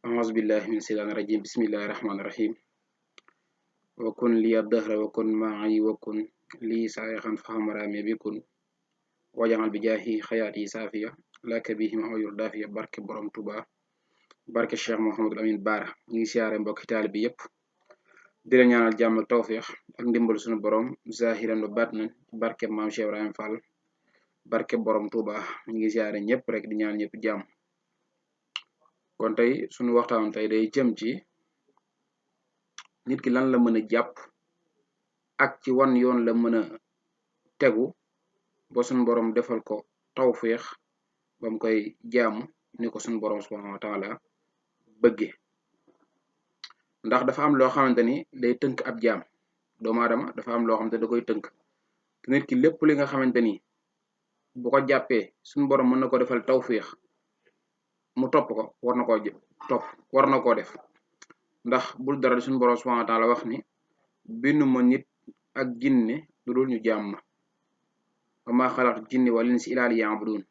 أعوذ بالله من الشيطان الرجيم بسم الله الرحمن الرحيم وكن لي الدهر وكن معي وكن لي سائقا فهم رامي بكن وجعل بجاهي حياتي سافية لك بهم أو يردافية barke borom Tuuba barke Cheikh Mouhamadul Amin Baara ñu ngi siyaare mbokki taalibe bi yépp di la ñaanal jàmm ak tawféex ak ndimbal suñu borom zahiran wa batnan barke maam Cheikh Ibrahima Fall barke borom Tuuba ñu ngi siyaare ñëpp rek di ñaan ñëpp jàmm kon tey suñu waxtaan tey day jëm ci nit ki lan la mën a jàpp ak ci wan yoon la mën a tegu ba suñu borom defal ko tawféex bam koy jaamu ni ko suñu borom subhanahu wa taala bëgge ndax dafa am loo xamante ni day tënk ab jaam doomu aadama dafa am loo xamante da koy tënk te nit ki lépp li nga xamante ni bu ko jàppee suñu borom mën na ko defal tawféex mu topp ko war na koo topp war na koo def ndax bul dara suñu borom subhanahu wa taala wax ni bindu ma nit ak jinne lu dul ñu jaam ma wa maa xalaqtu jinni wal insa illaa liya'buduun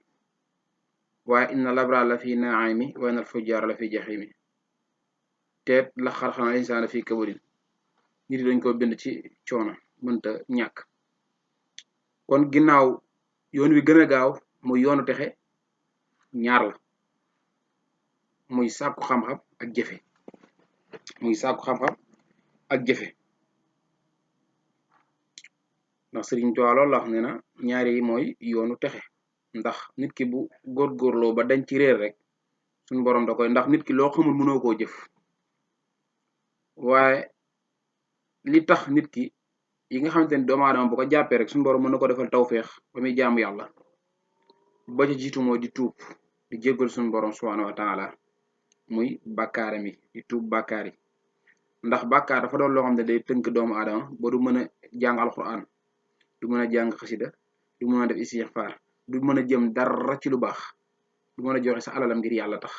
waaye inna labra la fi naimi wa inna fujjaara la fi jaximi teet la xalaqnal insaana fi kabadin nit dañ ko bind ci coono mënta ñàkk kon ginnaaw yoon wi gën a gaaw muy yoonu texe ñaar la muy sàkku xam-xam ak jëfe ndax Sëriñ Tuubaa loolu la wax ne na ñaari yi mooy yoonu texe ndax nit ki bu góorgóorloo ba dañ ci réer rek suñu borom da koy ndax nit ki loo xamul mënoo koo jëf waaye li tax nit ki yi nga xamante ni doomu aadama bu ko jàppee rek suñu borom mën na ko defal tawféex ba muy jaamu yàlla ba ca jiitu mooy di tuub di jéggal suñu borom subhanahu wa taala muy bàkkaaram yi di tuub bàkkaar yi ndax bàkkaar dafa doon loo xam ne day tënk doomu aadama ba du mën a jàng alxuraan du mën a jàng xasida du mën a def istixfaar du mën a jëm dara ci lu baax du mën a joxe sa alalam ngir yàlla tax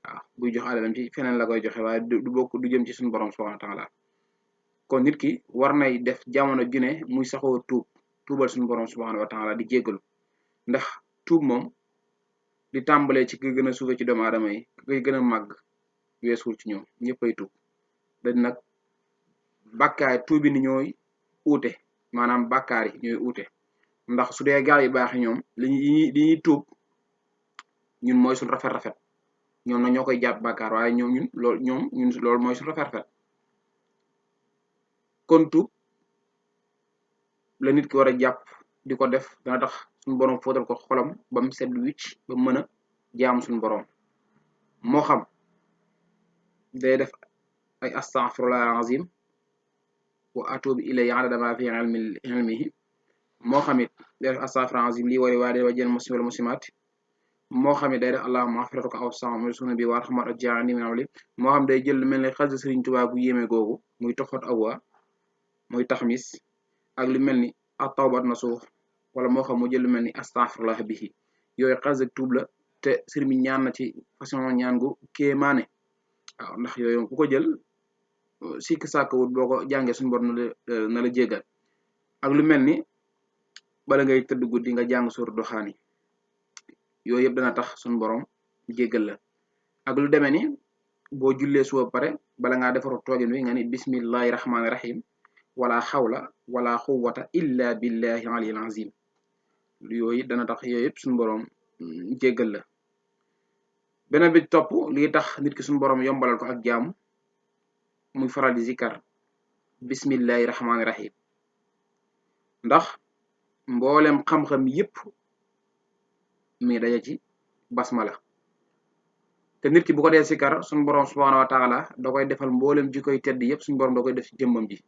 waaw buy jox alalam ci feneen la koy joxe waaye du bokk du jëm ci suñu borom subhanahu wa taala kon nit ki war nay def jamono june muy saxoo tuubal suñu borom subhanahu wa taala di jéggalu ndax tuub moom di tàmbalee ci ki gën a suufe ci doomu aadama yi ki koy gën a màgg weesul ci ñoom ñëppay tuub dañ nag bàkkaar tuubi ni ñooy uute maanaam bàkkaar yi ñooy uute ndax su dee gaa yu baax yi ñoom li ñuy tuub ñun mooy suñ rafet ñoom na ñoo koy jàpp bàkkaar waaye ñun loolu mooy suñ rafet kon tuub la nit ki war a jàpp di ko def dana tax suñu borom fóotal ko xolam ba mu set wicc ba mën a jaam suñu borom moo xam day def ay astaghfirullah azim wa atubu ilayhi adada ma fi ilmihi moo xam it day def astaghfirullah azim lii wari waa wa jël muslim wala muslimat moo xam it day def allahumma axfiratuka aw sama suna bi war xamat ak jaani min awli moo xam day jël lu mel ne xas Sëriñ Tuubaa gu yéeme googu muy toxot awwa muy taxmis ak lu mel ni at-tawbat nasuux wala moo xam mu jël lu mel ni astaghfirullah bihi yooyu xas ak tuub la te sëriñ bi ñaan na ci façon ñaan gu kéemaane waaw ndax yooyu ku ko jël sikk sàkkawut boo ko jàngee suñu bor na la jéggal ak lu mel ni bala ngay tëdd guddi nga jàng suur doxaani yooyu yëpp dana tax suñu borom jéggal la ak lu demee ni boo jullee suba pare bala ngaa defaru toogin wi nga ni bismillahi rahmaani rahim wala xawla wala quwwata illa billahi aliyil azim yooyu dana tax yooyu yëpp suñu borom jéggal la beneen bi topp lii tax nit ki suñu borom yombalal ko ak jaamu muy faral di zikar bismillahi rahmaani rahim ndax mboolem xam-xam yëpp mi daje ci basmala te nit ki bu ko dee zikar suñu borom subhanahu wa taala da koy defal mboolem ji koy tedd yëpp suñu borom da koy def ci jëmmam ji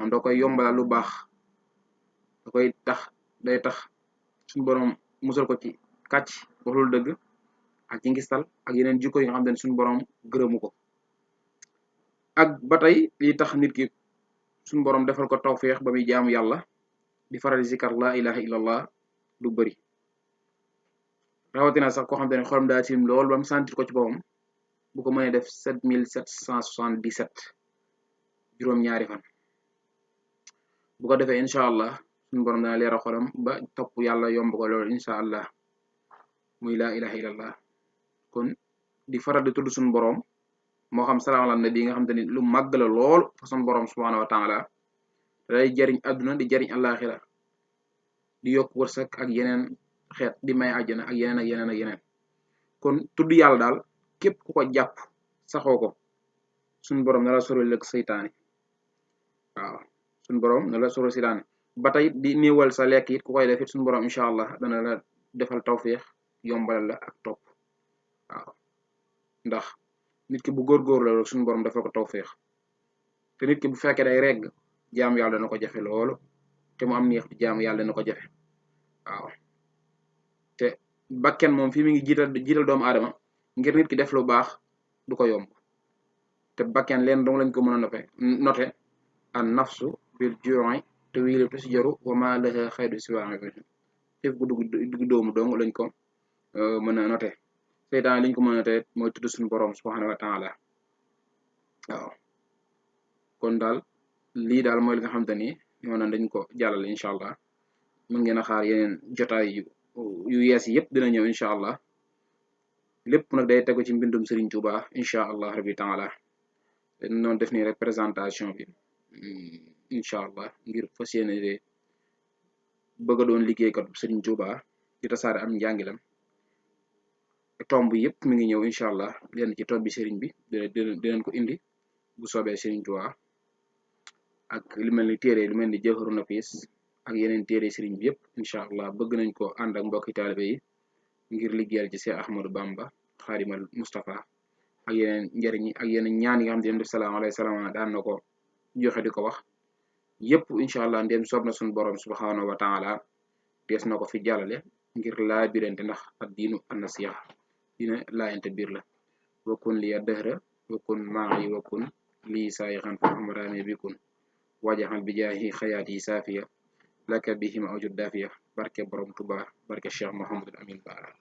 da koy yombalal lu baax da koy day tax suñu borom musal ko ci kàcc waxlul dëgg ak ci ngistal ak yeneen jikko yi nga xam ne suñu borom gërëmu ko ak ba tey li tax nit ki suñu borom defal ko tawféex ba muy jaamu yàlla di faral di zikar la ilaha illallah du bëri rawatina sax koo xam ne xolam daa tilim lool ba mu sentir ko ci boppam bu ko mënee def 7777 juróom-ñaari fan bu ko defee incha allah suñu borom dana leeral xolam ba topp yàlla yomb ko loolu incha allah muy la ilaha illallah kon di faral di tudd suñu borom moo xam salaam ala nabi nga xam te ni lu màgg la lool fa suñu borom subhanahu wa taala day jariñ àdduna di jariñ àllaaxira di yokk wërsëg ak yeneen xeet di may àjjana ak yeneen ak yeneen ak yeneen kon tudd yàlla daal képp ku ko jàpp saxoo ko suñu borom na la soril ak seytaane waaw suñu borom na la soril seytaane ba tey di néewal sa lekk it ku koy def it suñu borom incha allah dana la defal tawféex yombalal la ak topp waaw ndax nit ki bu góorgóorlu la suñu borom defal ko tawféex te nit ki bu fekkee day regg jaamu yàlla dana ko jafe loolu te mu am neex bi jaamu yàlla dana ko jafe waaw te bakken moom fii mi ngi jiital doomu aadama ngir nit ki def lu baax du ko yomb te bakken leen dong lañ ko mën a note an nafsu bil ju'i te wiilu tusjaru wa ma laha xaydu siwaami xiif gu dugg doomu dong lañ ko mën a note seytaan liñ ko mën a note mooy tudd suñu borom subhanahu wa taala waaw kon daal lii daal mooy li nga xamante ni ñoo naan dañ ko jàllale incha allah mën ngeen a xaar yeneen jotaay yu yees yëpp dina ñëw incha allah lépp nag day tegu ci mbindum Serigne Touba incha allah rabbi taala noonu def nii rek présentation bi incha allah ngir fas yéene bëgg a doon liggéeykat Serigne Touba di tasaare am njàngilam tomb yëpp mi ngi ñëw incha allah leen ci tombi Serigne bi dinañ ko indi bu soobee Serigne Touba ak li mel ni téere lu mel ni Jawharu Nafis ak yeneen téere Serigne bi yëpp incha allah bëgg nañ ko ànd ak mbokki taalibe yi ngir liggéeyal ci Cheikh Ahmadou Bamba Xaadimal Mustafa ak yeneen njëriñ ak yeneen ñaan yi nga xam ne def salaam alayhi salaam daan na ko joxe di ko wax yëpp incha allah ndéem soob na suñu borom subhanahu wa taala dees na ko fi jàllale ngir laa birante ndax ak diinu an nasiha dina laayante biir la wakun li ya dëhra wakun maayi wakun lii saayixan fa amaraani bikun wajaxal bi jaahi xayaat yi saafiya laka bihim awjud daafiya barke borom Tuba barke Cheikh Mouhamadul Amin Bara